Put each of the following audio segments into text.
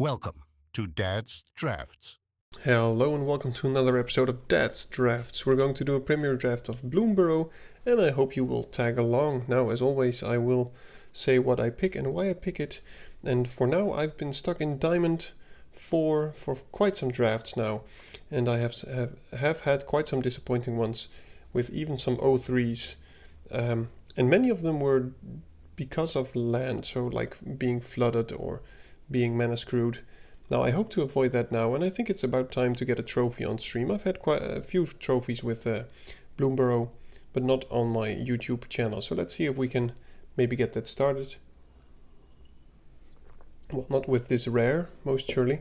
Welcome to Dad's Drafts. Hello and welcome to another episode of Dad's Drafts. We're going to do a premiere draft of Bloomburrow and I hope you will tag along. Now, as always, I will say what I pick and why I pick it. And for now, I've been stuck in Diamond 4 for quite some drafts now. And I have had quite some disappointing ones with even some O3s. And many of them were because of land, so like being flooded or being mana screwed. Now I hope to avoid that now, and I think it's about time to get a trophy on stream. I've had quite a few trophies with Bloomburrow, but not on my YouTube channel. So let's see if we can maybe get that started. Well, not with this rare, most surely.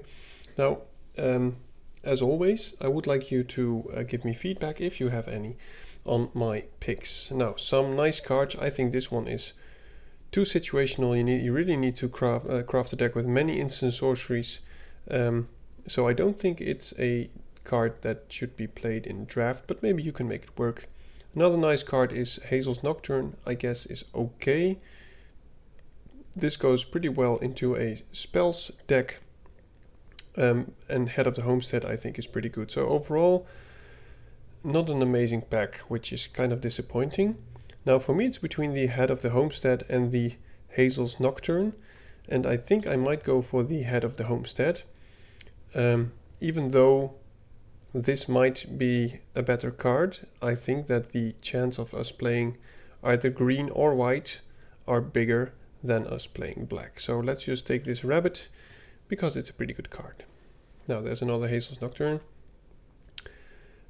Now, as always, I would like you to give me feedback if you have any on my picks. Now, some nice cards. I think this one is too situational. You really need to craft a deck with many instant sorceries. So I don't think it's a card that should be played in draft, but maybe you can make it work. Another nice card is Hazel's Nocturne. I guess is okay. This goes pretty well into a spells deck. And Head of the Homestead I think is pretty good. So overall, not an amazing pack, which is kind of disappointing. Now for me it's between the Head of the Homestead and the Hazel's Nocturne, and I think I might go for the Head of the Homestead. Even though this might be a better card, I think that the chance of us playing either green or white are bigger than us playing black. So let's just take this rabbit because it's a pretty good card. Now there's another Hazel's Nocturne.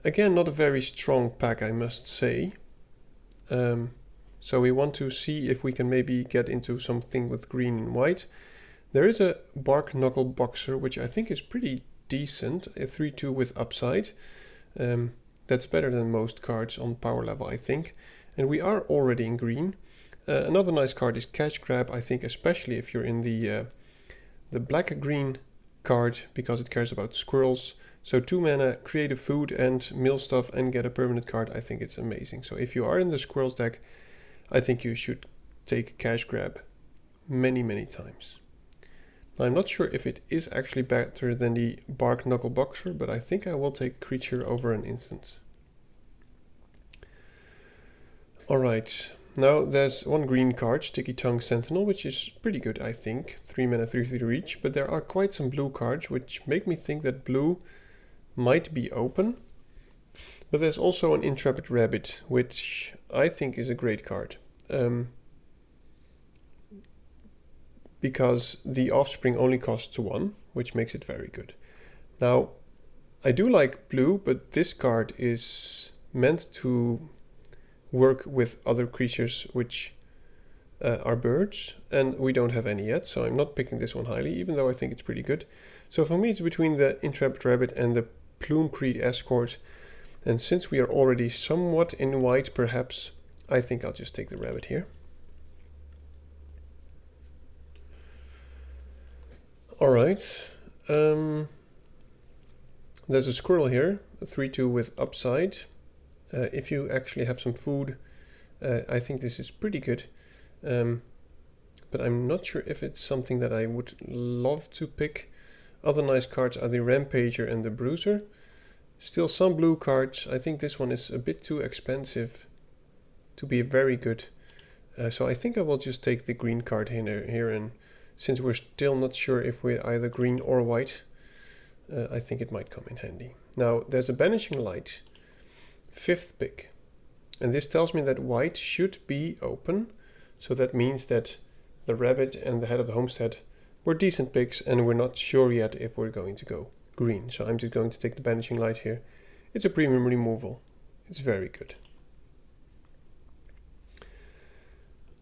Again, not a very strong pack, I must say. So we want to see if we can maybe get into something with green and white. There is a Bark Knuckle Boxer, which I think is pretty decent, a 3/2 with upside. That's better than most cards on power level, I think. And we are already in green. Another nice card is Cash Grab, I think, especially if you're in the black-green card, because it cares about squirrels. So 2 mana, create a food and mill stuff and get a permanent card. I think it's amazing. So if you are in the squirrels deck, I think you should take Cash Grab many times. Now, I'm not sure if it is actually better than the Bark Knuckle Boxer, but I think I will take Creature over an instant. Alright, now there's one green card, Sticky Tongue Sentinel, which is pretty good, I think. 3 mana, 3/3 reach, but there are quite some blue cards, which make me think that blue might be open. But there's also an Intrepid Rabbit, which I think is a great card. Because the offspring only costs 1, which makes it very good. Now, I do like blue, but this card is meant to work with other creatures which are birds, and we don't have any yet, so I'm not picking this one highly, even though I think it's pretty good. So for me it's between the Intrepid Rabbit and the Plume-Creed Escort, and since we are already somewhat in white perhaps, I think I'll just take the rabbit here. Alright, there's a squirrel here, a 3/2 with upside. If you actually have some food, I think this is pretty good. But I'm not sure if it's something that I would love to pick. Other nice cards are the Rampager and the Bruiser. Still some blue cards. I think this one is a bit too expensive to be very good. So I think I will just take the green card here, and since we're still not sure if we're either green or white, I think it might come in handy. Now there's a Banishing Light, 5th pick. And this tells me that white should be open. So that means that the rabbit and the Head of the Homestead were decent picks, and we're not sure yet if we're going to go green. So I'm just going to take the Banishing Light here. It's a premium removal. It's very good.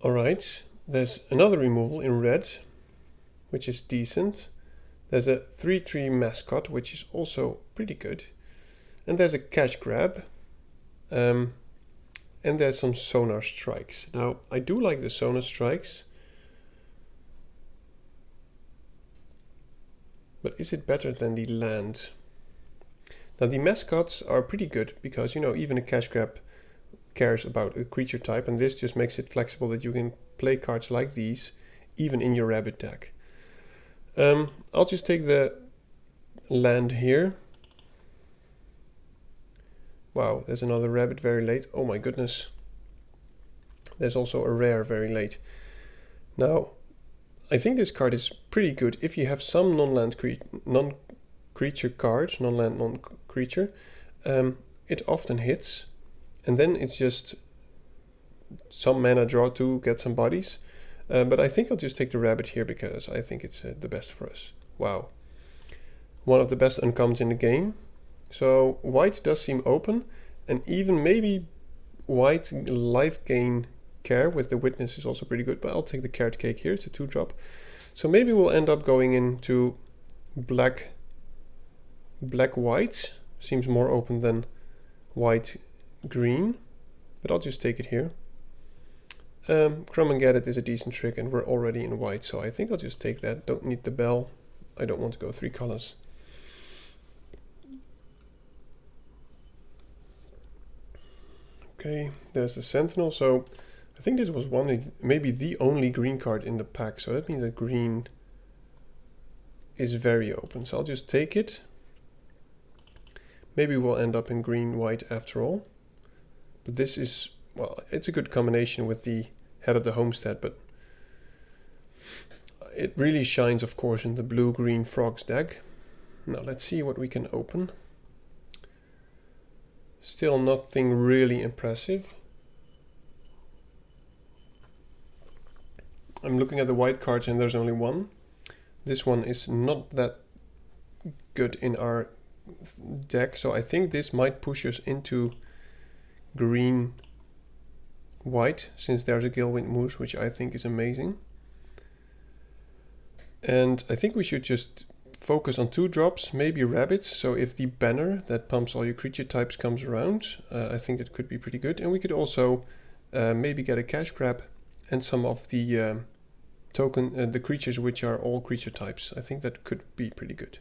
Alright, there's another removal in red, which is decent. There's a 3/3 Mascot, which is also pretty good. And there's a Cash Grab. And there's some Sonar Strikes. Now, I do like the Sonar Strikes. But is it better than the land? Now, the Mascots are pretty good because, you know, even a Cash Grab cares about a creature type, and this just makes it flexible that you can play cards like these even in your rabbit deck. I'll just take the land here. Wow, there's another rabbit very late. Oh my goodness. There's also a rare very late. Now, I think this card is pretty good if you have some non-land non-creature cards, non-land, non-creature. It often hits, and then it's just some mana draw to get some bodies. But I think I'll just take the rabbit here because I think it's the best for us. Wow. One of the best uncommons in the game. So white does seem open, and even maybe white life gain care with the witness is also pretty good, but I'll take the carrot cake here. It's a 2-drop. So maybe we'll end up going into black white. Seems more open than white green, but I'll just take it here. Crumb and Get It is a decent trick, and we're already in white, so I think I'll just take that. Don't need the bell. I don't want to go 3 colors. Okay, there's the Sentinel. So I think this was maybe the only green card in the pack, so that means that green is very open. So I'll just take it. Maybe we'll end up in green-white after all. But this is, well, it's a good combination with the Head of the Homestead, but it really shines, of course, in the blue-green frogs deck. Now let's see what we can open. Still nothing really impressive. I'm looking at the white cards and there's only one. This one is not that good in our deck, so I think this might push us into green white, since there's a Gilwind Moose, which I think is amazing. And I think we should just focus on 2 drops, maybe rabbits. So if the banner that pumps all your creature types comes around, I think that could be pretty good. And we could also maybe get a cash grab and some of the the creatures which are all creature types. I think that could be pretty good.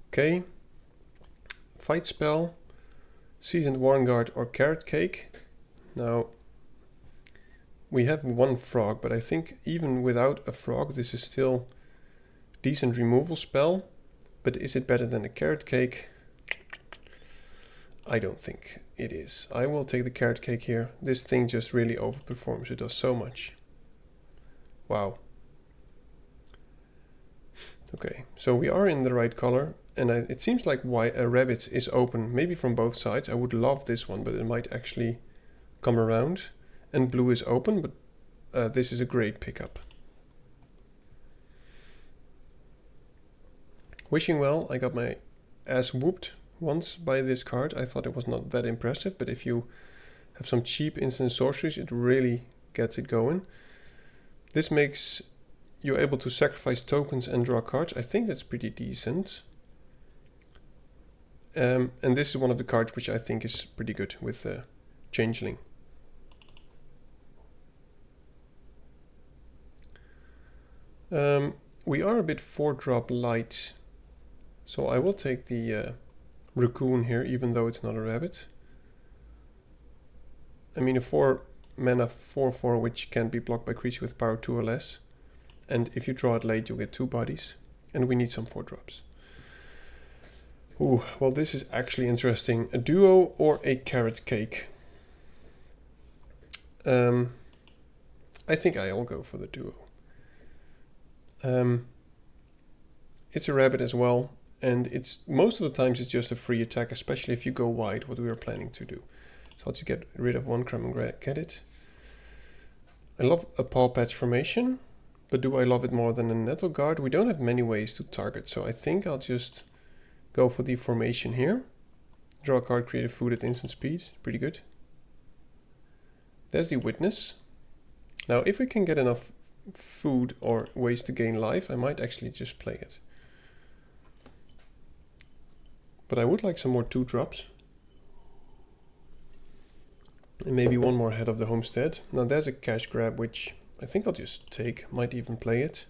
Okay. Fight spell, Seasoned Warguard or Carrot Cake. Now, we have 1 frog, but I think even without a frog, this is still decent removal spell. But is it better than a Carrot Cake? I don't think it is. I will take the Carrot Cake here. This thing just really overperforms. It does so much. Wow. Okay, so we are in the right color, and it seems like rabbits is open, maybe from both sides. I would love this one, but it might actually come around. And blue is open, but this is a great pickup. Wishing Well, I got my ass whooped once by this card. I thought it was not that impressive, but if you have some cheap instant sorceries, it really gets it going. This makes you able to sacrifice tokens and draw cards. I think that's pretty decent. And this is one of the cards which I think is pretty good with Changeling. We are a bit 4-drop light, so I will take the Raccoon here, even though it's not a rabbit. I mean, a 4-mana 4/4 which can be blocked by creatures with power 2 or less. And if you draw it late, you'll get 2 bodies. And we need some 4-drops. Ooh, well, this is actually interesting. A duo or a Carrot Cake? I think I'll go for the duo. It's a rabbit as well, and it's most of the times it's just a free attack, especially if you go wide, what we are planning to do. So I'll just get rid of 1 Crumb and Get It. I love a Paw Patch formation, but do I love it more than a Nettle Guard? We don't have many ways to target, so I think I'll just go for the formation here. Draw a card, create a food at instant speed. Pretty good. There's the Witness. Now, if we can get enough food or ways to gain life, I might actually just play it. But I would like some more 2-drops. And maybe 1 more Head of the Homestead. Now there's a cash grab, which I think I'll just take. Might even play it.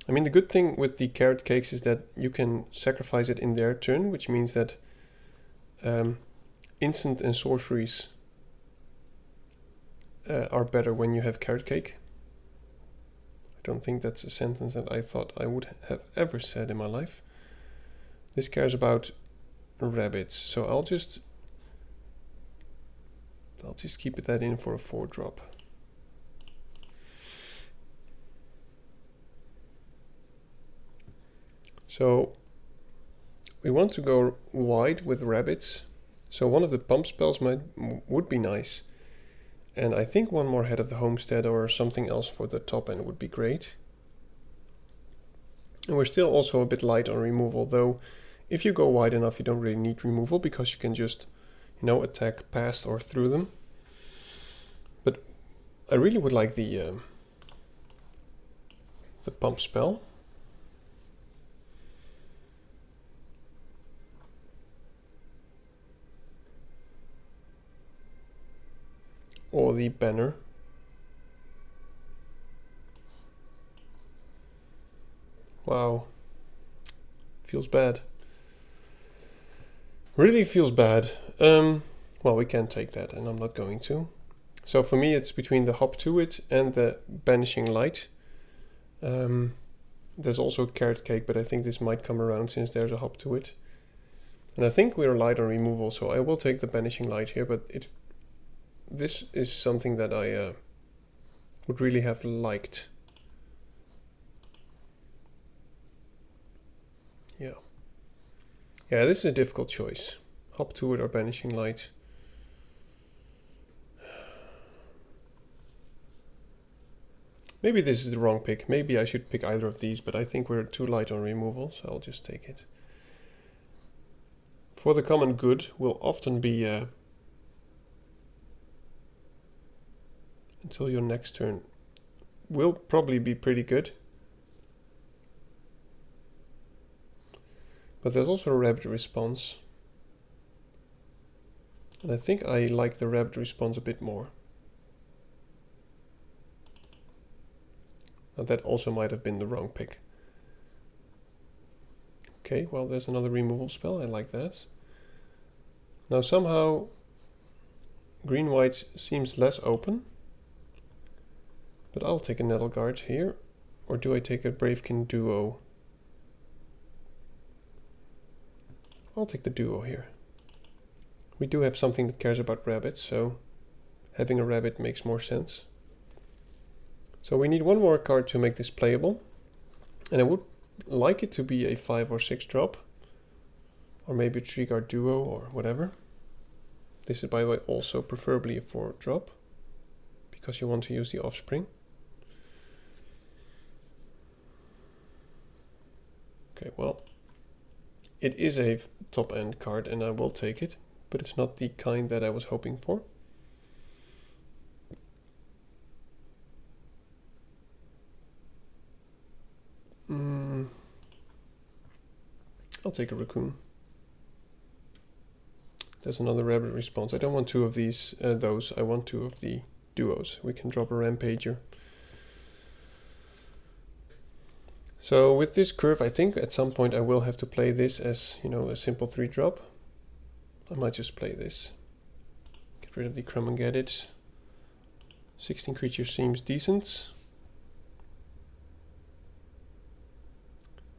I mean, the good thing with the Carrot Cakes is that you can sacrifice it in their turn, which means that instant and sorceries are better when you have Carrot Cake. I don't think that's a sentence that I thought I would have ever said in my life. This cares about rabbits, so I'll just keep that in for a 4-drop. So we want to go wide with rabbits, so one of the pump spells would be nice, and I think one more Head of the Homestead or something else for the top end would be great. And we're still also a bit light on removal, though if you go wide enough you don't really need removal because you can just, you know, attack past or through them. But I really would like the pump spell. Or the banner. Wow. Feels bad. Really feels bad. Well, we can't take that, and I'm not going to. So for me, it's between the Hop to It and the Banishing Light. There's also Carrot Cake, but I think this might come around since there's a Hop to It. And I think we're light on removal, so I will take the Banishing Light here, but this is something that I would really have liked. Yeah, this is a difficult choice. Hop to It or Banishing Light. Maybe this is the wrong pick. Maybe I should pick either of these, but I think we're too light on removal, so I'll just take it. For the common good will often be until your next turn will probably be pretty good. But there's also a Rabbit Response. And I think I like the Rabbit Response a bit more. And that also might have been the wrong pick. Okay, well there's another removal spell, I like that. Now somehow green-white seems less open. But I'll take a Nettle Guard here. Or do I take a Bravekin Duo? I'll take the Duo here. We do have something that cares about rabbits, so having a rabbit makes more sense. So we need one more card to make this playable. And I would like it to be a 5 or 6 drop. Or maybe a 3-card Duo or whatever. This is, by the way, also preferably a 4 drop. Because you want to use the Offspring. Okay, well, it is a top end card and I will take it, but it's not the kind that I was hoping for. I'll take a Raccoon. There's another Rabbit Response. I don't want 2 of these, those. I want 2 of the Duos. We can drop a Rampager. So with this curve, I think at some point I will have to play this as, you know, a simple 3-drop. I might just play this. Get rid of the Crumb and Get It. 16 creatures seems decent.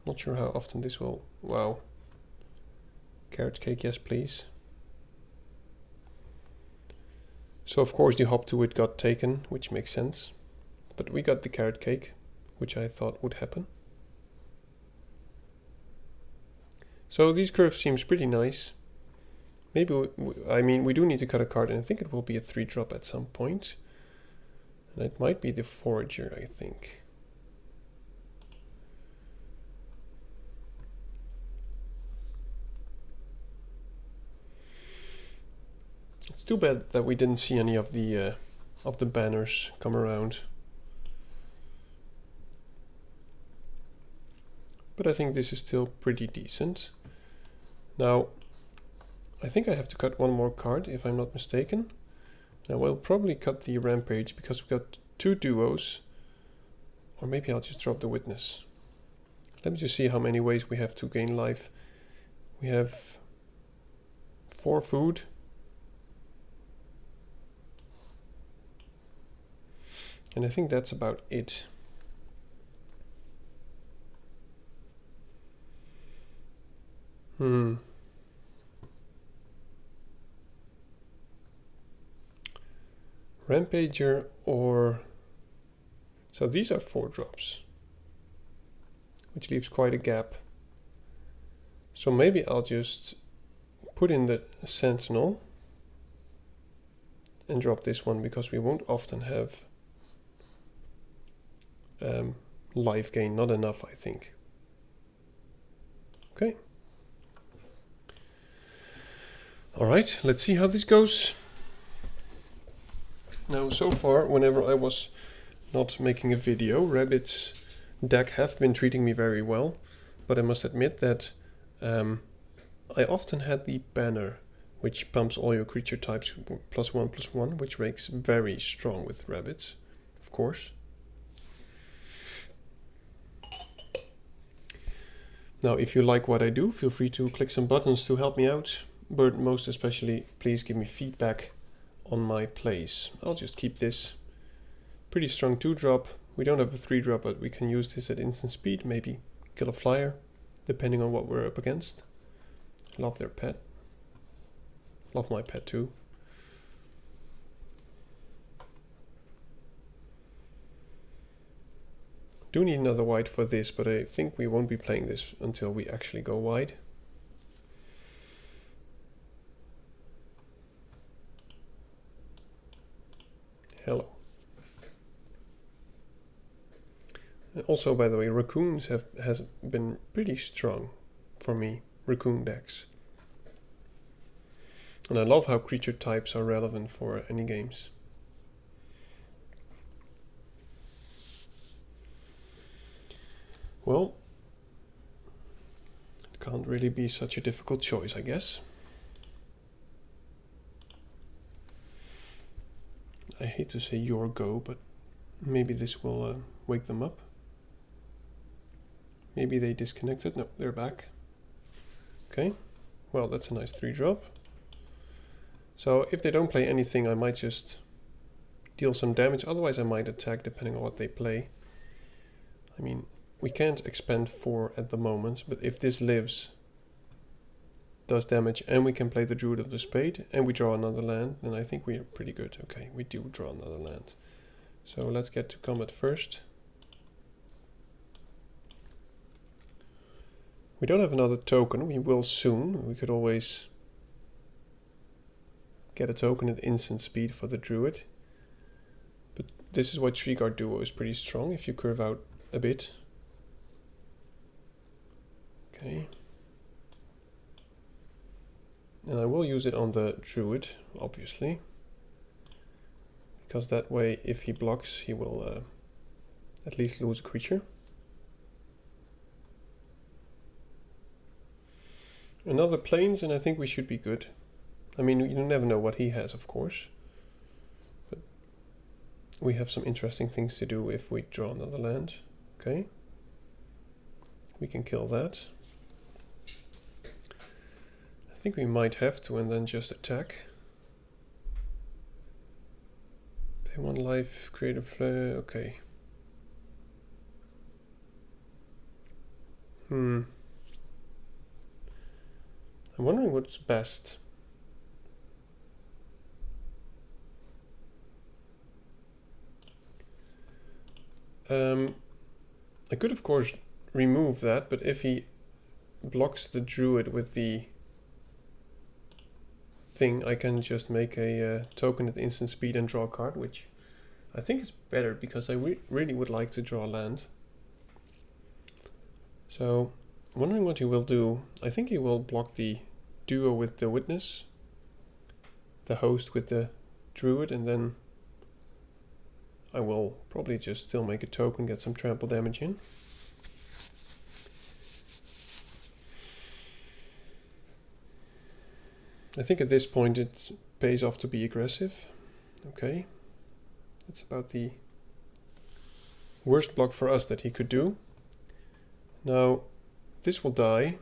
Not sure how often this will... Wow. Carrot Cake, yes please. So of course the Hop to It got taken, which makes sense. But we got the Carrot Cake, which I thought would happen. So these curves seems pretty nice. Maybe, I mean, we do need to cut a card, and I think it will be a 3-drop at some point. And it might be the Forager, I think. It's too bad that we didn't see any of the banners come around. But I think this is still pretty decent. Now, I think I have to cut one more card, if I'm not mistaken. Now, we'll probably cut the Rampage, because we've got 2 Duos. Or maybe I'll just drop the Witness. Let me just see how many ways we have to gain life. We have 4 food. And I think that's about it. Rampager or... So these are 4 drops, which leaves quite a gap. So maybe I'll just put in the Sentinel and drop this one, because we won't often have life gain. Not enough, I think. Okay. Alright, let's see how this goes. Now, so far, whenever I was not making a video, Rabbit's deck have been treating me very well, but I must admit that I often had the banner, which pumps all your creature types +1/+1, which makes very strong with rabbits, of course. Now, if you like what I do, feel free to click some buttons to help me out, but most especially, please give me feedback on my plays. I'll just keep this pretty strong 2-drop. We don't have a 3-drop, but we can use this at instant speed, maybe kill a flyer, depending on what we're up against. Love their pet. Love my pet too. Do need another white for this, but I think we won't be playing this until we actually go wide. Hello. And also, by the way, raccoons has been pretty strong for me, raccoon decks. And I love how creature types are relevant for any games. Well, it can't really be such a difficult choice, I guess. I hate to say your go, but maybe this will wake them up. Maybe they disconnected. No, they're back. Okay, well, that's a nice 3-drop. So if they don't play anything, I might just deal some damage. Otherwise, I might attack depending on what they play. I mean, we can't expend 4 at the moment, but if this lives, does damage, and we can play the Druid of the Spade, and we draw another land, then I think we are pretty good. Okay, we do draw another land. So let's get to combat first. We don't have another token. We will soon. We could always get a token at instant speed for the Druid. But this is why Tree-Guard Duo is pretty strong if you curve out a bit. Okay. And I will use it on the Druid, obviously. Because that way, if he blocks, he will at least lose a creature. Another plains, and I think we should be good. I mean, you never know what he has, of course. But we have some interesting things to do if we draw another land. Okay. We can kill that. I think we might have to, and then just attack. Pay 1 life, create a flare. Okay. I'm wondering what's best. I could, of course, remove that, but if he blocks the Druid with the thing, I can just make a token at instant speed and draw a card, which I think is better because I really would like to draw land. So, wondering what he will do. I think he will block the duo with the Witness, the host with the Druid, and then I will probably just still make a token, get some trample damage in. I think at this point it pays off to be aggressive. Okay, that's about the worst block for us that he could do. Now, this will die.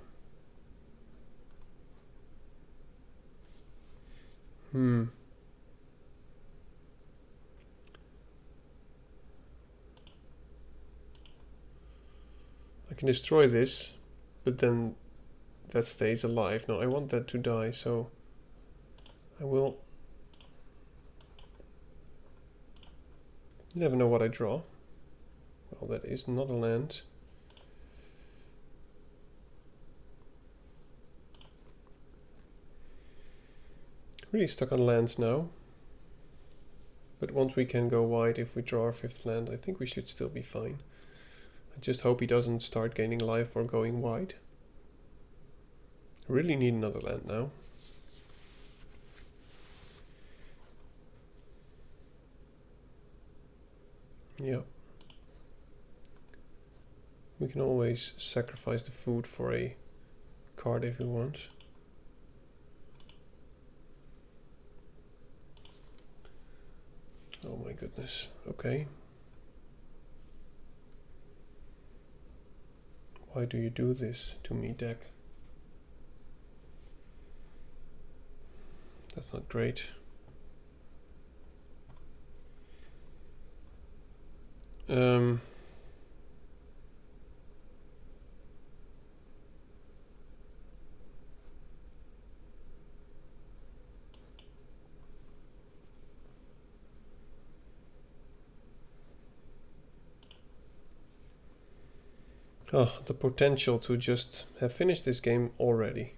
I can destroy this, but then that stays alive. No, I want that to die, so I will... You never know what I draw. Well, that is not a land. Really stuck on lands now. But once we can go wide, if we draw our 5th land, I think we should still be fine. I just hope he doesn't start gaining life or going wide. I really need another land now. Yeah. We can always sacrifice the food for a card if we want. Oh my goodness, okay. Why do you do this to me, deck? That's not great. Oh, the potential to just have finished this game already.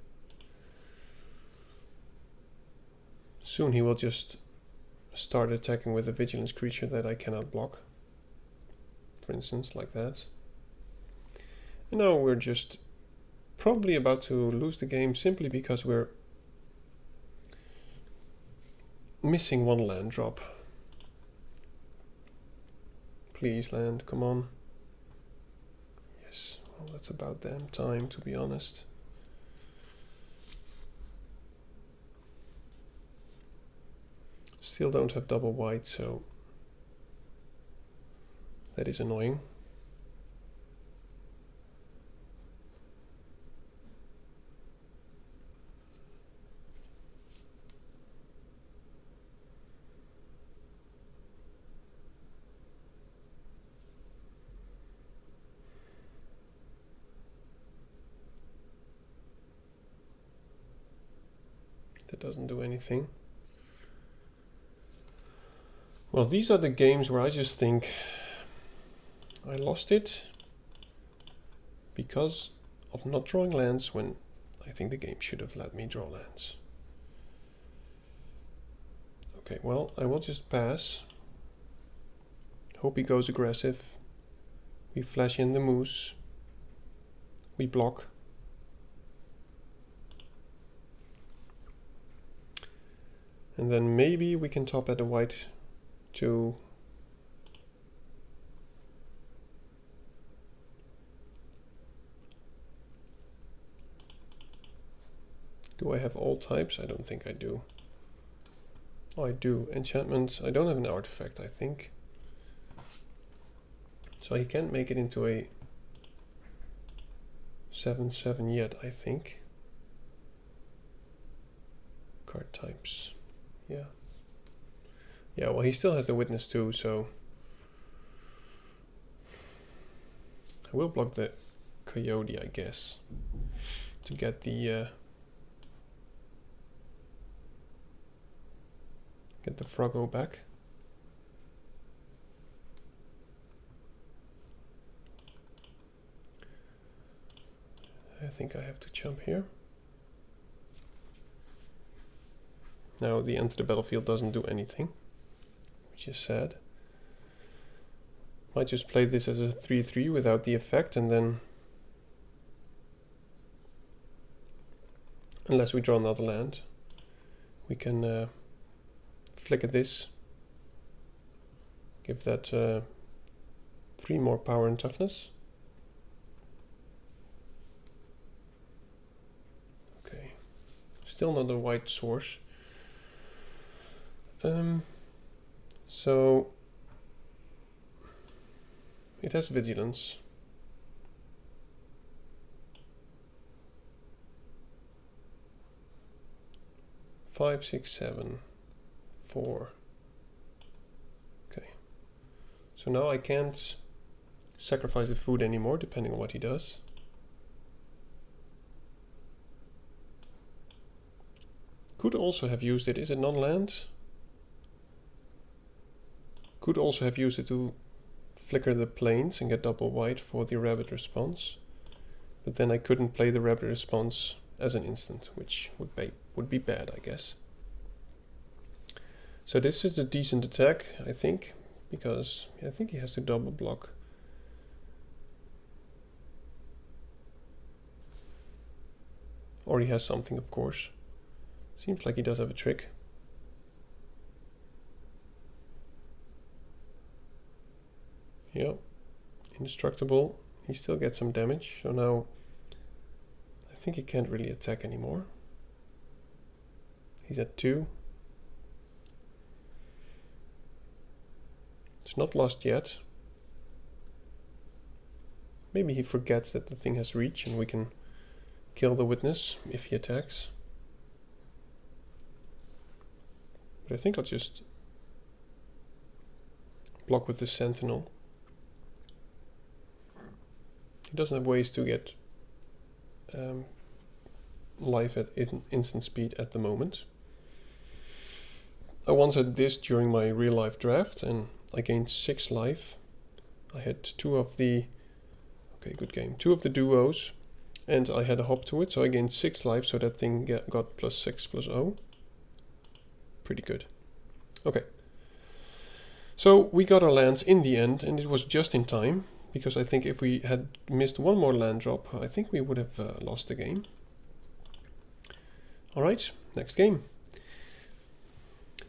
Soon he will just start attacking with a vigilance creature that I cannot block. For instance, like that. And now we're just probably about to lose the game simply because we're missing one land drop. Please land, come on. Yes, well that's about damn time, to be honest. Still don't have double white, so that is annoying. That doesn't do anything. Well, these are the games where I just think I lost it because of not drawing lands when I think the game should have let me draw lands. Okay, well, I will just pass. Hope he goes aggressive. We flash in the moose. We block. And then maybe we can top at a white to do I have all types? I don't think I do. Oh, I do. Enchantment. I don't have an artifact, I think. So he can't make it into a 7/7 yet, I think. Card types. Yeah. Yeah, well, he still has the witness too, so I will block the coyote, I guess, to get the Froggo back. I think I have to jump here. Now the enter the battlefield doesn't do anything, which is sad. Might just play this as a 3/3 without the effect, and then unless we draw another land, we can flick at this, give that 3 more power and toughness. Okay, still not a white source. So it has vigilance. Five, 6, 7, 4. Okay. So now I can't sacrifice the food anymore, depending on what he does. Could also have used it. Is it non-land? Could also have used it to flicker the plains and get double white for the rabbit response. But then I couldn't play the rabbit response as an instant, which would be bad, I guess. So this is a decent attack, I think, because I think he has to double block. Or he has something, of course. Seems like he does have a trick. Yeah, indestructible. He still gets some damage, so now I think he can't really attack anymore. He's at 2. It's not lost yet. Maybe he forgets that the thing has reach and we can kill the witness if he attacks. But I think I'll just block with the sentinel. He doesn't have ways to get life at instant speed at the moment. I once had this during my real life draft and I gained 6 life. I had 2 of the, okay, good game, 2 of the duos and I had a hop to it, so I gained 6 life, so that thing got +6/+0. Pretty good. Okay. So we got our lands in the end and it was just in time, because I think if we had missed one more land drop, I think we would have lost the game. Alright, next game.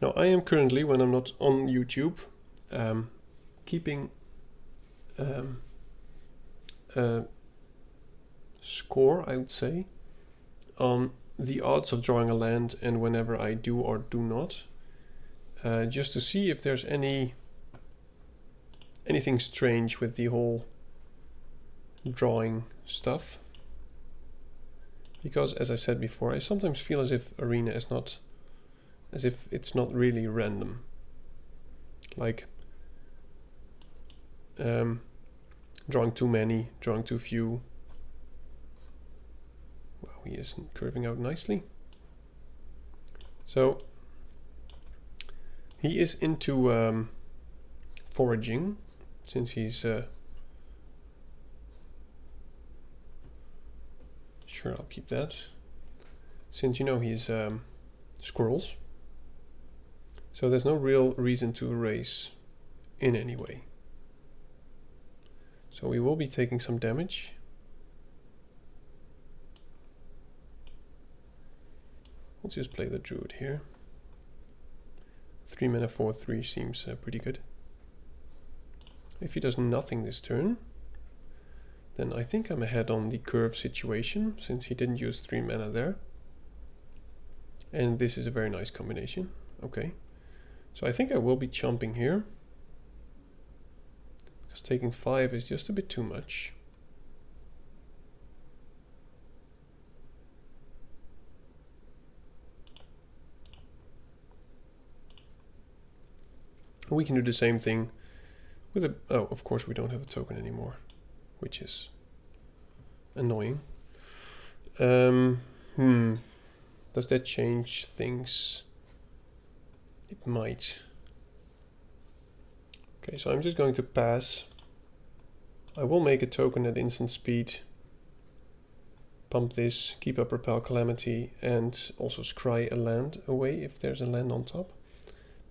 Now I am currently, when I'm not on YouTube, keeping score, I would say, on the odds of drawing a land and whenever I do or do not, just to see if there's anything strange with the whole drawing stuff. Because as I said before, I sometimes feel as if Arena is not, as if it's not really random. Like drawing too many, drawing too few. Wow, he is curving out nicely. So he is into foraging, since he's sure, I'll keep that. Since you know he's squirrels, so there's no real reason to erase in any way. So we will be taking some damage. Let's just play the druid here. 3 mana 4/3 seems pretty good. If he does nothing this turn, then I think I'm ahead on the curve situation, since he didn't use 3 mana there. And this is a very nice combination. Okay, so I think I will be chumping here, because taking 5 is just a bit too much. We can do the same thing with a... Oh, of course we don't have a token anymore, which is annoying. Does that change things? It might. Okay, so I'm just going to pass. I will make a token at instant speed. Pump this, keep up Repel Calamity, and also scry a land away if there's a land on top.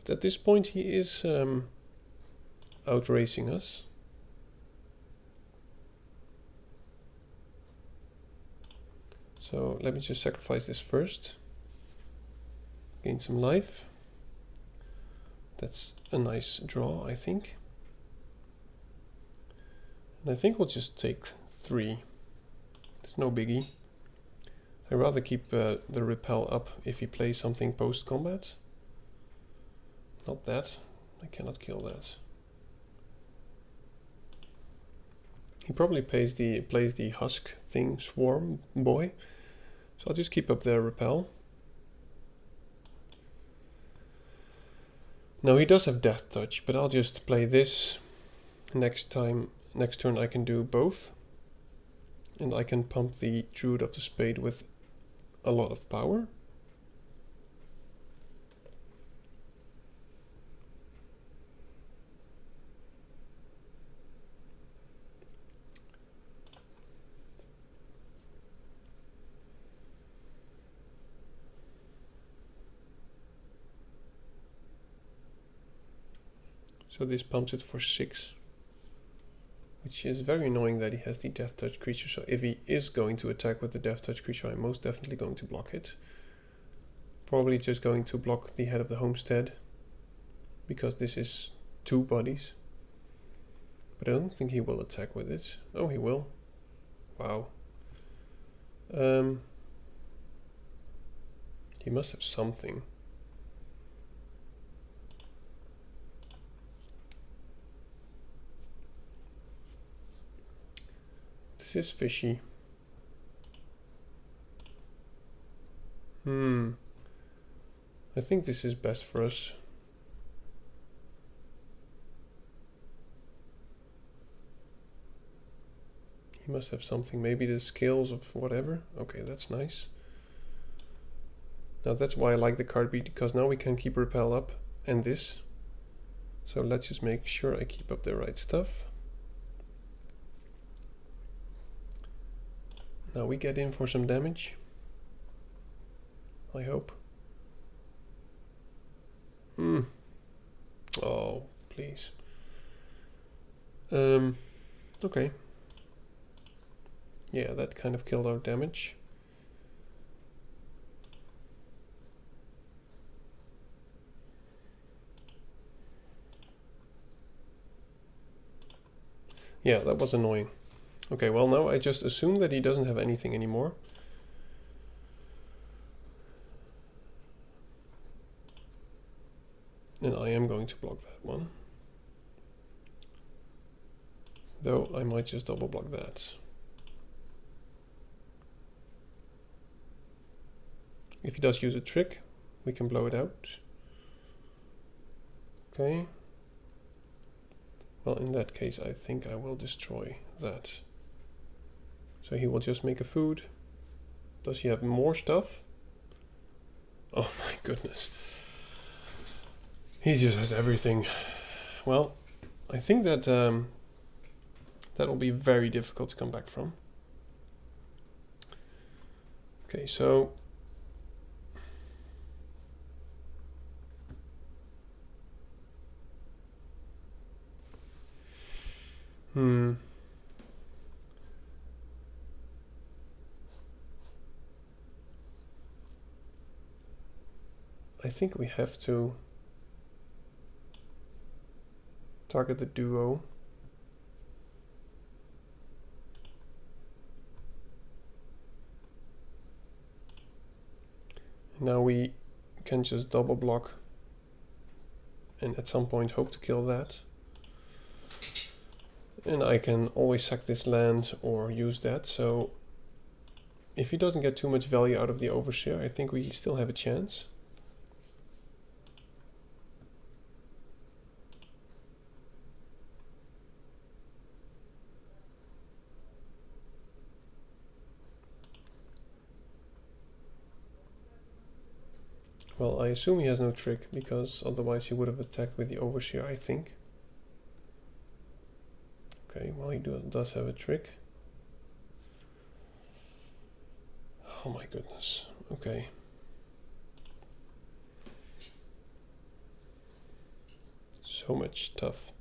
But at this point he is out-racing us. So let me just sacrifice this first. Gain some life. That's a nice draw, I think. And I think we'll just take 3. It's no biggie. I'd rather keep the repel up if he plays something post-combat. Not that. I cannot kill that. He probably plays the husk thing, Swarm Boy. So I'll just keep up the repel. Now he does have Death Touch, but I'll just play this. Next turn I can do both. And I can pump the Druid of the Spade with a lot of power. So this pumps it for 6. Which is very annoying that he has the Death Touch creature. So if he is going to attack with the Death Touch creature, I'm most definitely going to block it. Probably just going to block the Head of the Homestead, because this is 2 bodies. But I don't think he will attack with it. Oh, he will. Wow. He must have something. This is fishy. I think this is best for us. He must have something, maybe the skills of whatever. Okay, that's nice. Now that's why I like the card beat, because now we can keep repel up and this. So let's just make sure I keep up the right stuff. Now we get in for some damage, I hope. Oh, please. Okay. Yeah, that kind of killed our damage. Yeah, that was annoying. Okay, well now I just assume that he doesn't have anything anymore. And I am going to block that one. Though I might just double block that. If he does use a trick, we can blow it out. Okay. Well, in that case, I think I will destroy that. So he will just make a food. Does he have more stuff? Oh my goodness. He just has everything. Well, I think that that will be very difficult to come back from. Okay, so I think we have to target the duo. Now we can just double block and at some point hope to kill that. And I can always sack this land or use that, so if he doesn't get too much value out of the Overseer, I think we still have a chance. Well, I assume he has no trick, because otherwise he would have attacked with the Overseer, I think. Okay, well he does have a trick. Oh my goodness, okay. So much stuff.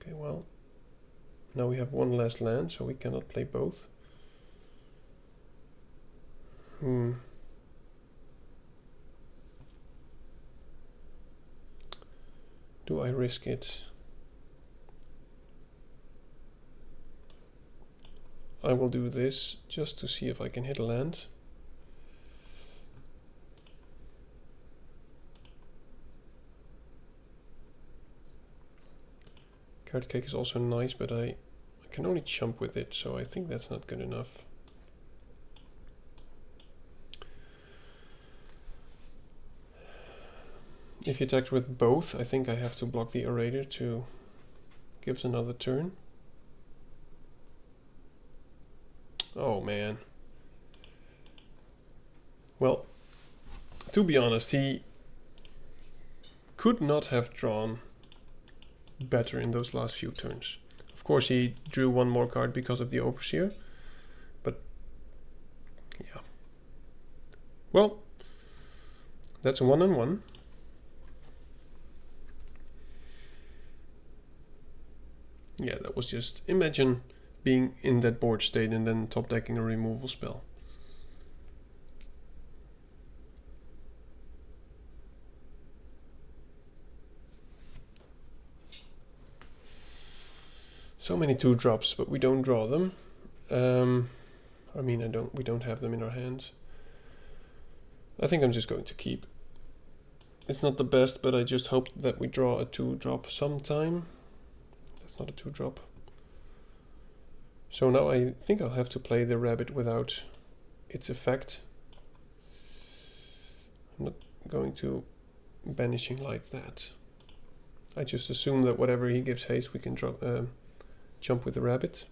Okay, well, now we have one last land, so we cannot play both. Do I risk it? I will do this just to see if I can hit a land. Carrot cake is also nice, but I can only chump with it, so I think that's not good enough. If he attacked with both, I think I have to block the Orator to give us another turn. Oh man. Well, to be honest, he could not have drawn better in those last few turns. Of course, he drew one more card because of the Overseer, but yeah, Well, that's a 1-on-1. Yeah, that was just, imagine being in that board state and then top decking a removal spell. So many 2-drops, but we don't draw them. I mean, we don't have them in our hands. I think I'm just going to keep. It's not the best, but I just hope that we draw a 2-drop sometime. That's not a 2-drop. So now I think I'll have to play the rabbit without its effect. I'm not going to banishing like that. I just assume that whatever he gives haste, we can jump with the rabbit.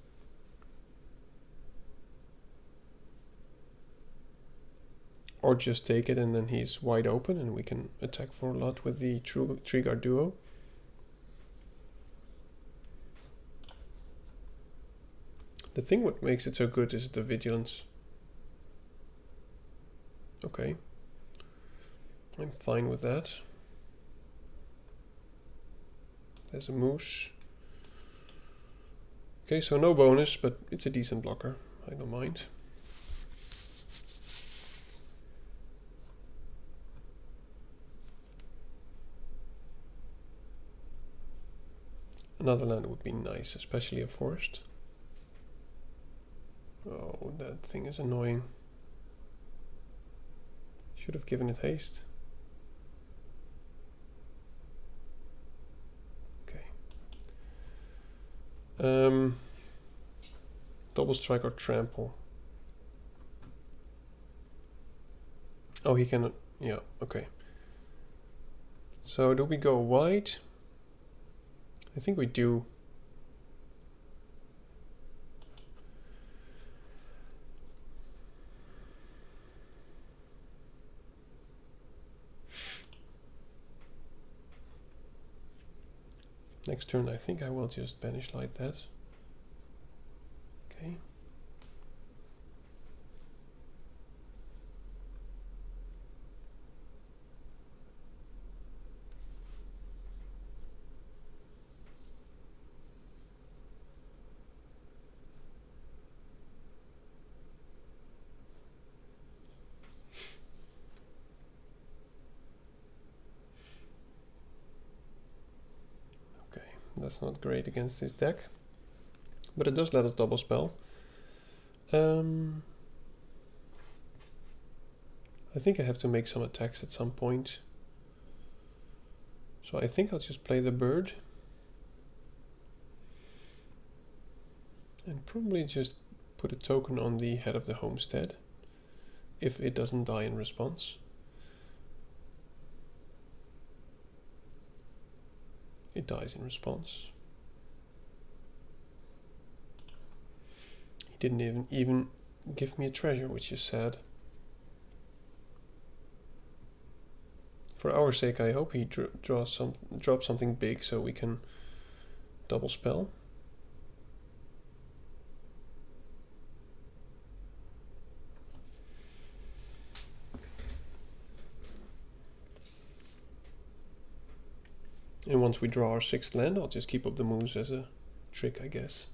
Or just take it and then he's wide open and we can attack for a lot with the Tree-Guard duo. The thing what makes it so good is the vigilance. Okay. I'm fine with that. There's a moose. Okay, so no bonus, but it's a decent blocker. I don't mind. Another land would be nice, especially a forest. Oh, that thing is annoying. Should have given it haste. Double strike or trample. Oh, he can, yeah, okay. So do we go wide? I think we do. Next turn, I think I will just banish like that. Okay. That's not great against this deck, but it does let us double spell. I think I have to make some attacks at some point. So I think I'll just play the bird. And probably just put a token on the head of the homestead, if it doesn't die in response. It dies in response. He didn't even give me a treasure, which is sad. For our sake, I hope he drops something big so we can double spell. And once we draw our 6th land, I'll just keep up the moves as a trick, I guess.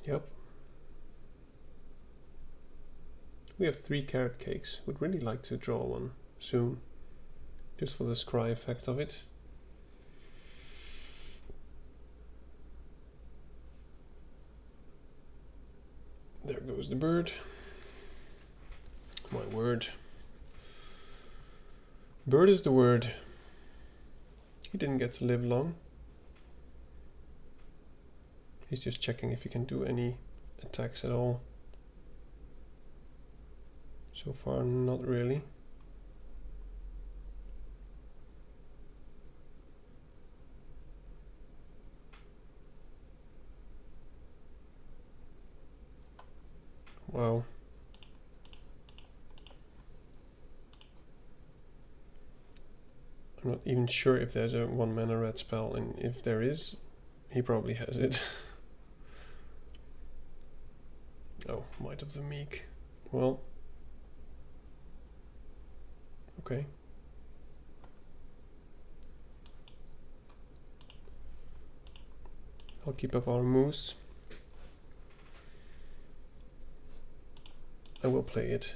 Yep. We have 3 carrot cakes. Would really like to draw one soon, just for the scry effect of it. There goes the bird. My word. Bird is the word. He didn't get to live long. He's just checking if he can do any attacks at all. So far, not really. Wow. I'm not even sure if there's a 1 mana red spell, and if there is, he probably has it. Oh, Might of the Meek. Well, okay. I'll keep up our moose. I will play it.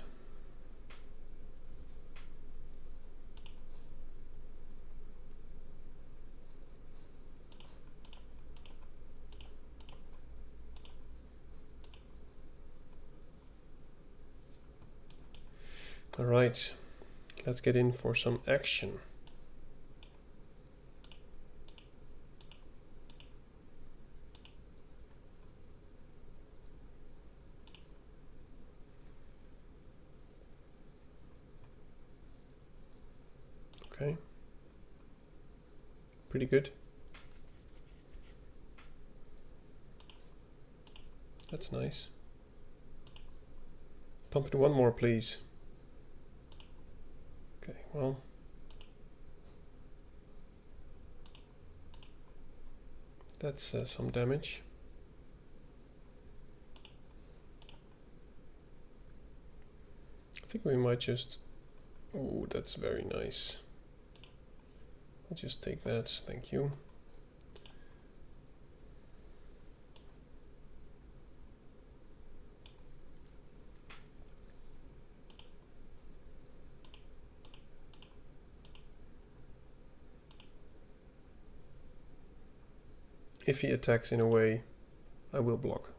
Alright, let's get in for some action. Okay, pretty good. That's nice. Pump it one more, please. Okay, well. That's some damage. I think we might just... Oh, that's very nice. I'll just take that, thank you. If he attacks in a way, I will block.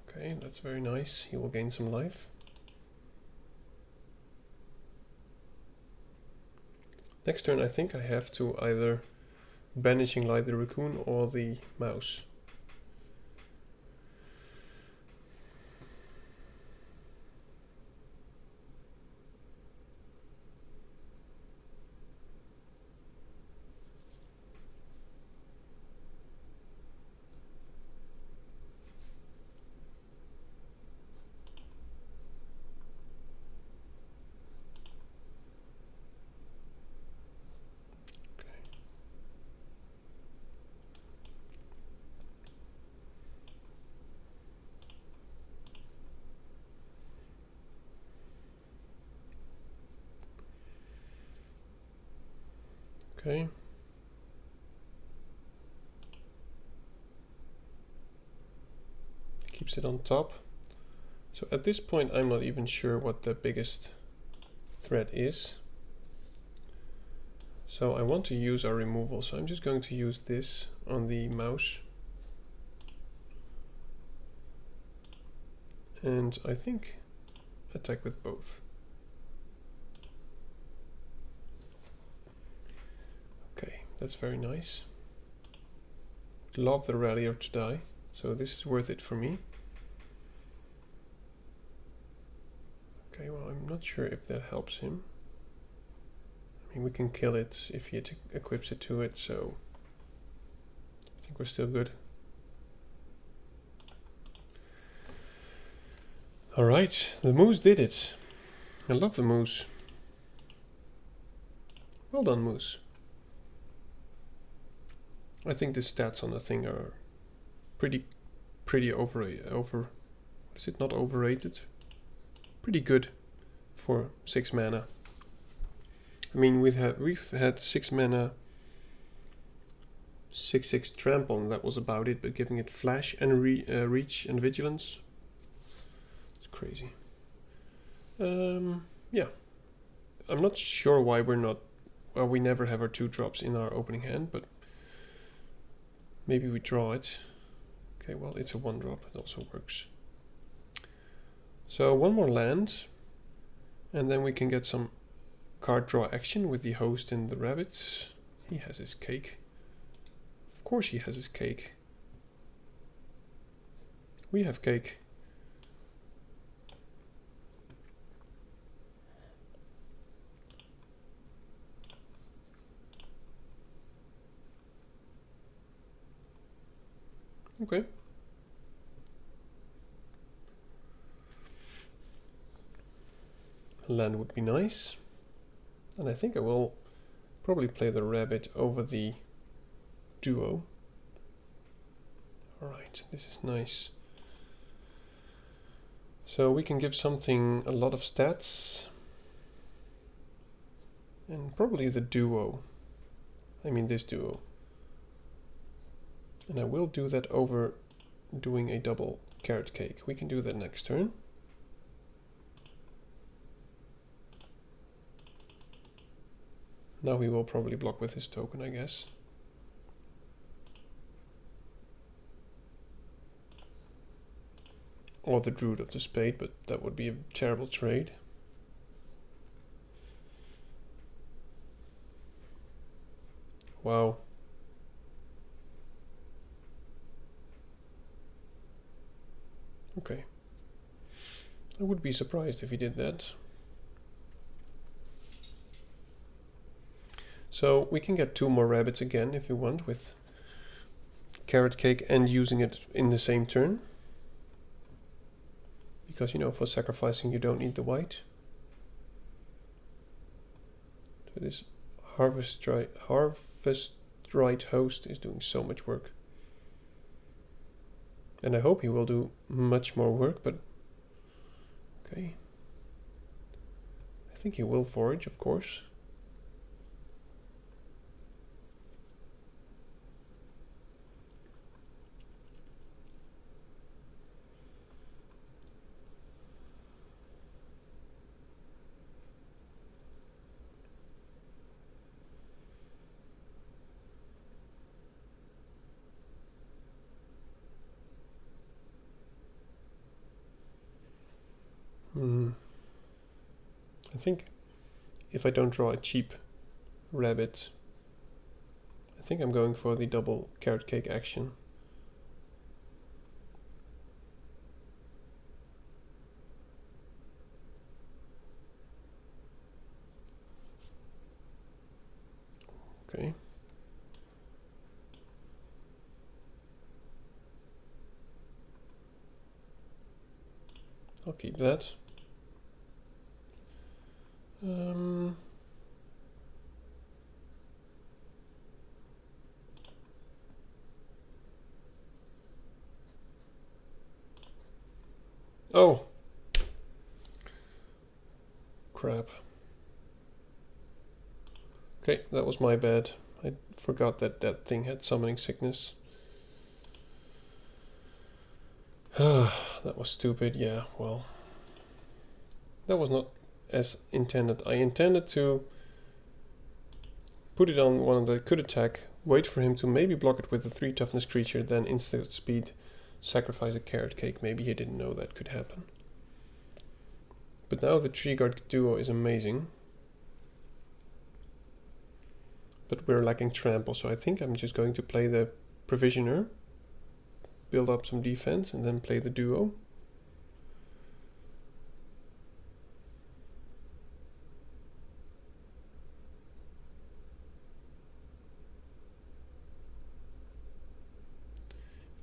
Okay, that's very nice. He will gain some life. Next turn I think I have to either Banishing Light the Raccoon or the mouse. Okay. Keeps it on top. So at this point I'm not even sure what the biggest threat is. So I want to use our removal, so I'm just going to use this on the mouse. And I think attack with both. Okay, that's very nice. Love the Rallier to die, so this is worth it for me. Okay, well, I'm not sure if that helps him. I mean, we can kill it if he equips it to it, so I think we're still good. Alright, the moose did it. I love the moose. Well done, moose. I think the stats on the thing are pretty what is it, not overrated? Pretty good for 6 mana. I mean, we've had 6 mana 6/6 trample, and that was about it, but giving it flash and reach and vigilance, it's crazy. Yeah, I'm not sure why we never have our 2-drops in our opening hand, but maybe we draw it. Okay, well, it's a 1-drop, it also works. So one more land, and then we can get some card draw action with the host and the rabbits. He has his cake. Of course he has his cake. We have cake. Okay. land would be nice. And I think I will probably play the rabbit over the duo. Alright, this is nice. So we can give something a lot of stats. And probably the duo. I mean this duo. And I will do that over doing a double carrot cake. We can do that next turn. Now he will probably block with his token, I guess. Or the Druid of the Spade, but that would be a terrible trade. Wow. Okay. I would be surprised if he did that. So we can get 2 more rabbits again if you want, with carrot cake and using it in the same turn. Because, you know, for sacrificing you don't need the white. So this Harvest Right host is doing so much work. And I hope he will do much more work, but okay. I think he will forage, of course. I think if I don't draw a cheap rabbit, I think I'm going for the double carrot cake action. Okay. I'll keep that. Oh! Crap. Okay, that was my bad. I forgot that that thing had summoning sickness. That was stupid, yeah, well. That was not as intended. I intended to put it on one that could attack, wait for him to maybe block it with a 3 toughness creature, then instant speed, sacrifice a carrot cake. Maybe he didn't know that could happen. But now the tree guard duo is amazing. But we're lacking trample, so I think I'm just going to play the provisioner, build up some defense, and then play the duo.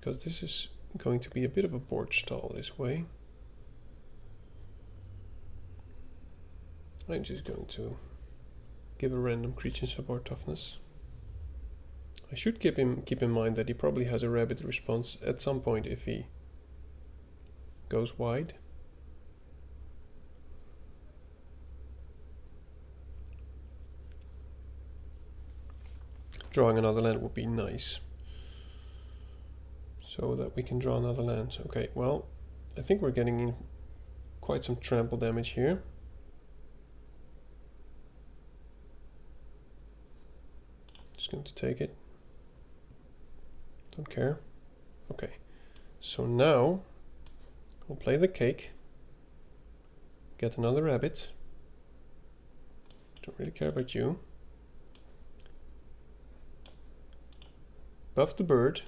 Because this is going to be a bit of a board stall this way. I'm just going to give a random creature support toughness. I should keep in mind that he probably has a rabbit response at some point if he goes wide. Drawing another land would be nice, so that we can draw another land. Okay, well, I think we're getting in quite some trample damage here. Just going to take it. Don't care. Okay, so now we'll play the cake, get another rabbit. Don't really care about you. Buff the bird.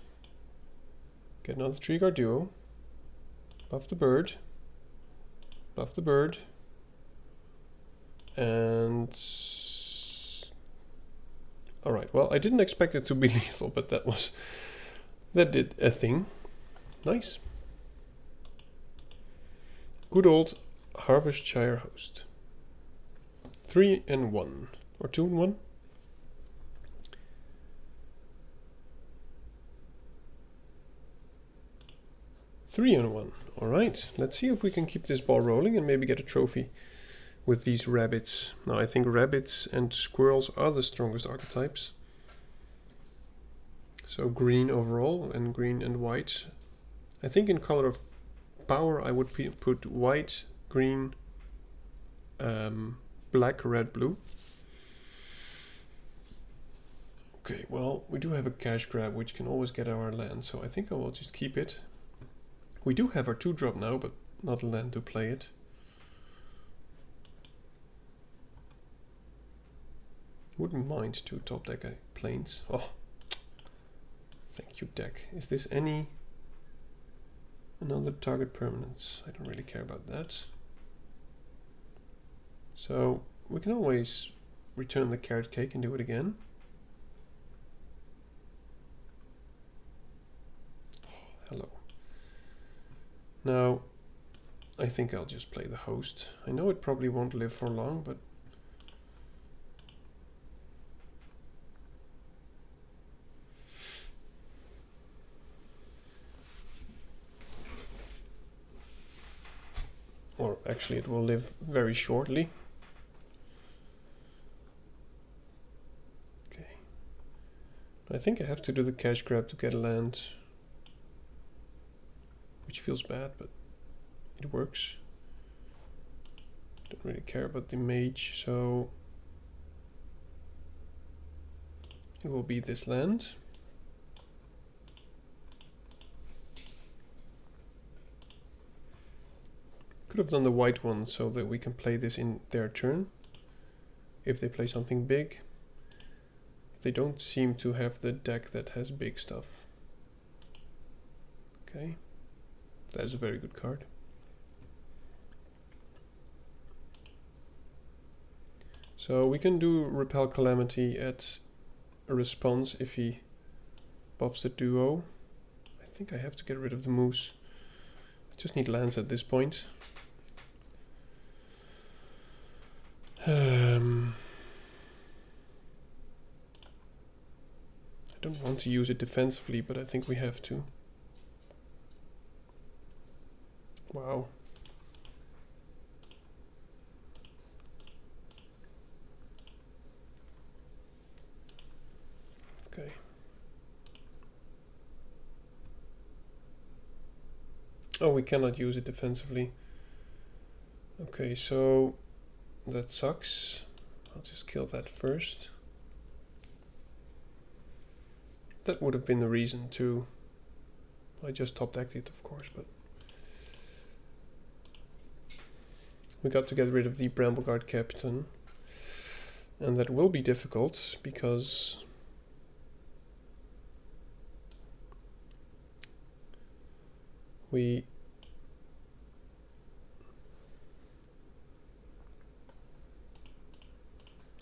Get another tree guard duo. Buff the bird. Buff the bird. And alright, well, I didn't expect it to be lethal, but that did a thing. Nice. Good old Harvestshire host. 3 and 1. Or 2 and 1. 3 and 1. Alright, let's see if we can keep this ball rolling and maybe get a trophy with these rabbits. Now I think rabbits and squirrels are the strongest archetypes. So green overall and green and white. I think in color of power I would put white, green, black, red, blue. Okay, well, we do have a cash grab which can always get our land, so I think I will just keep it. We do have our 2-drop now, but not a land to play it. Wouldn't mind to top deck planes. Oh, thank you, deck. Is this another target permanence? I don't really care about that. So we can always return the carrot cake and do it again. Oh, hello. Now, I think I'll just play the host. I know it probably won't live for long, but or actually it will live very shortly. Okay. I think I have to do the cash grab to get a land, which feels bad, but it works. Don't really care about the mage, so it will be this land. Could have done the white one so that we can play this in their turn if they play something big. They don't seem to have the deck that has big stuff. Okay, that is a very good card. So we can do Repel Calamity at a response if he buffs the duo. I think I have to get rid of the moose. I just need lands at this point. I don't want to use it defensively, but I think we have to. Wow. Okay. Oh, we cannot use it defensively. Okay, so that sucks. I'll just kill that first. That would have been the reason too. I just top decked it, of course, but we got to get rid of the Brambleguard Captain, and that will be difficult because we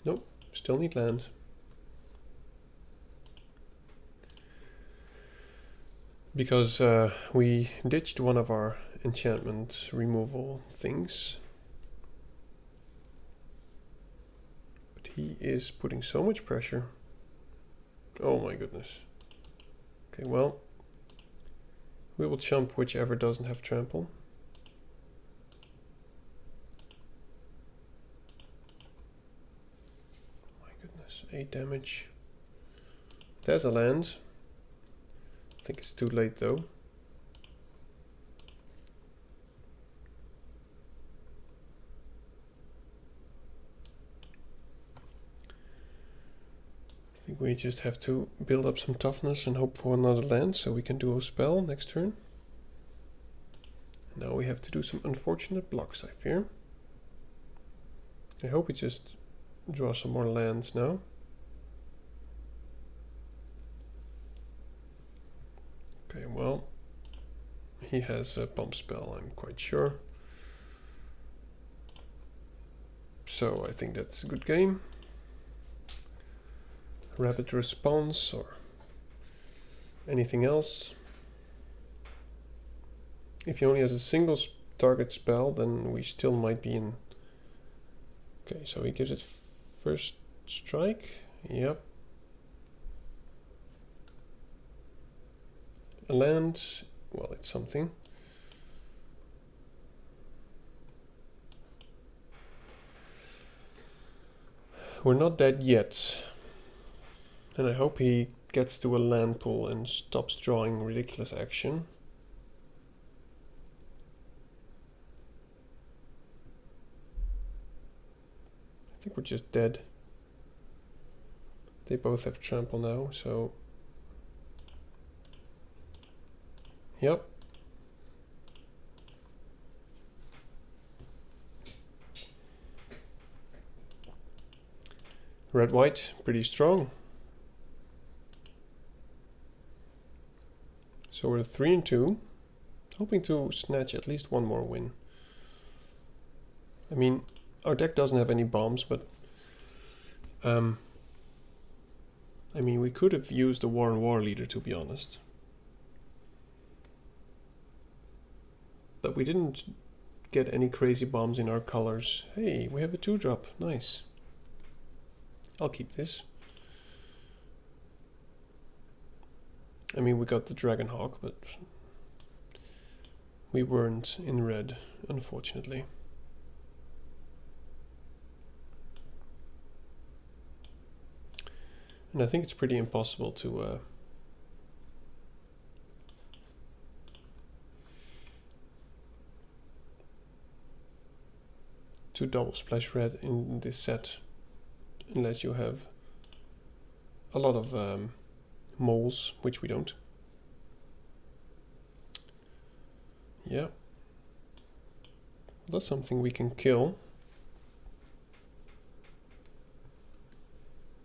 nope, still need land. Because we ditched one of our enchantment removal things. But he is putting so much pressure. Oh my goodness. Okay, well, we will chump whichever doesn't have trample. My goodness, 8 damage. There's a land. I think it's too late though. I think we just have to build up some toughness and hope for another land so we can do a spell next turn. Now we have to do some unfortunate blocks, I fear. I hope we just draw some more lands now. Okay, well, he has a pump spell, I'm quite sure. So I think that's a good game. Rapid response or anything else. If he only has a single target spell, then we still might be in Okay, so he gives it first strike. Yep. A land. Well, it's something. We're not dead yet. And I hope he gets to a land pool and stops drawing ridiculous action. I think we're just dead. They both have trample now, so... Yep. Red-white, pretty strong. So we're 3-2, hoping to snatch at least one more win. I mean, our deck doesn't have any bombs, but I mean, we could have used the War Leader, to be honest. But we didn't get any crazy bombs in our colors. Hey, we have a 2-drop, nice. I'll keep this. I mean, we got the Dragonhawk, but we weren't in red, unfortunately. And I think it's pretty impossible to double splash red in this set, unless you have a lot of moles, which we don't. Yeah, that's something we can kill.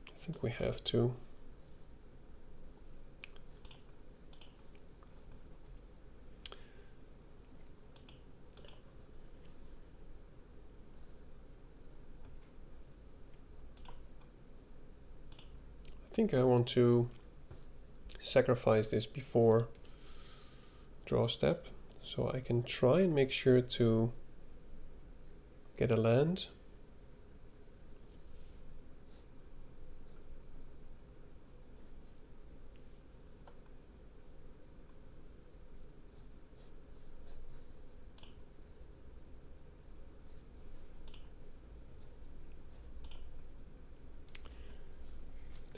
I think we have to. I think I want to sacrifice this before draw step, so I can try and make sure to get a land.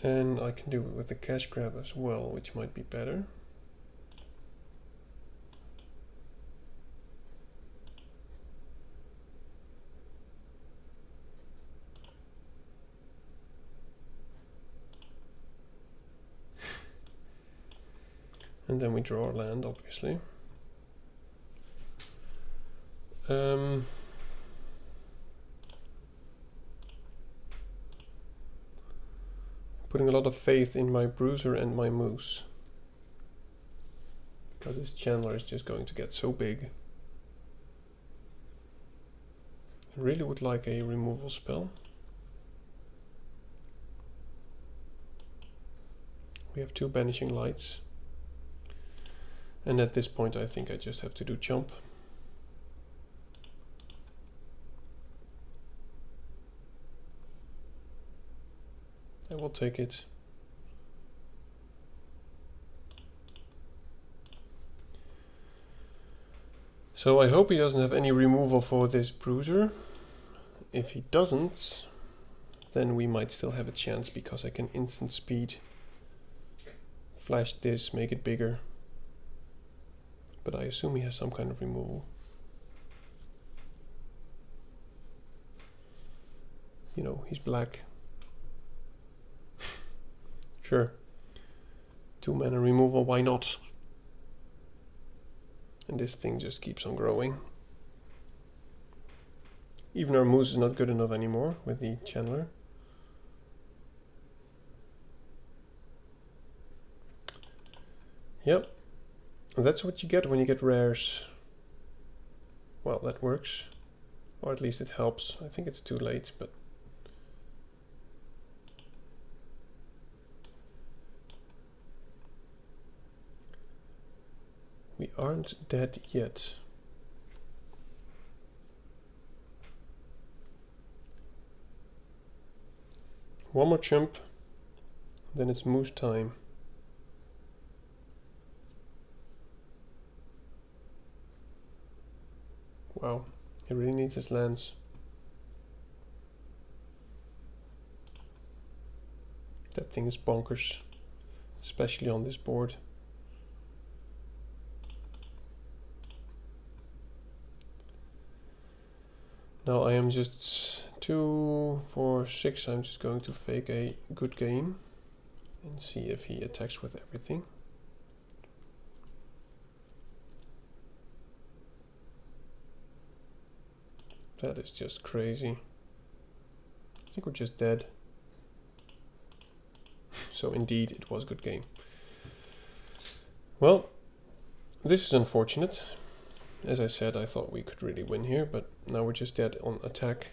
And I can do it with the cash grab as well, which might be better. And then we draw our land, obviously. Putting a lot of faith in my Bruiser and my Moose, because this Chandler is just going to get so big. I really would like a removal spell. We have 2 Banishing Lights. And at this point I think I just have to do Chomp. I will take it. So I hope he doesn't have any removal for this Bruiser. If he doesn't, then we might still have a chance, because I can instant speed, flash this, make it bigger. But I assume he has some kind of removal. You know, he's black. Sure. 2 mana removal, why not? And this thing just keeps on growing. Even our Moose is not good enough anymore with the Chandler. Yep. And that's what you get when you get rares. Well, that works. Or at least it helps. I think it's too late, but... we aren't dead yet. One more chump, then it's moose time. Wow, he really needs his lands. That thing is bonkers, especially on this board. Now I am just 2, 4, 6. I'm just going to fake a good game and see if he attacks with everything. That is just crazy. I think we're just dead. So indeed, it was a good game. Well, this is unfortunate. As I said, I thought we could really win here, but now we're just dead on attack.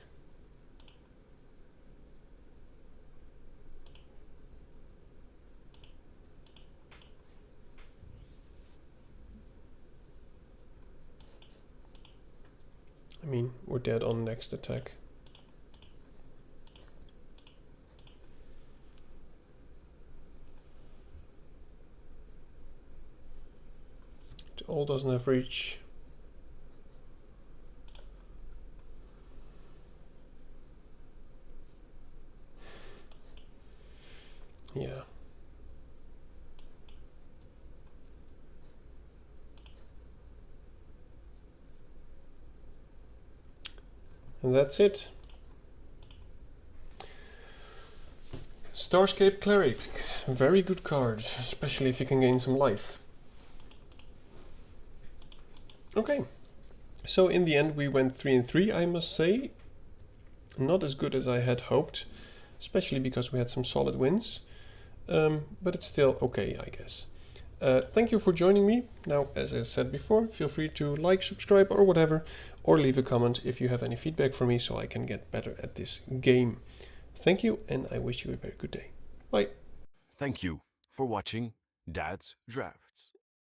I mean, we're dead on next attack. It all doesn't have reach. Yeah. And that's it. Starscape Cleric, very good card, especially if you can gain some life. Okay, so in the end we went 3 and 3, I must say. Not as good as I had hoped, especially because we had some solid wins, but it's still okay, I guess. Thank you for joining me. Now, as I said before, feel free to like, subscribe or whatever, or leave a comment if you have any feedback for me so I can get better at this game. Thank you, and I wish you a very good day. Bye. Thank you for watching Dad's Drafts.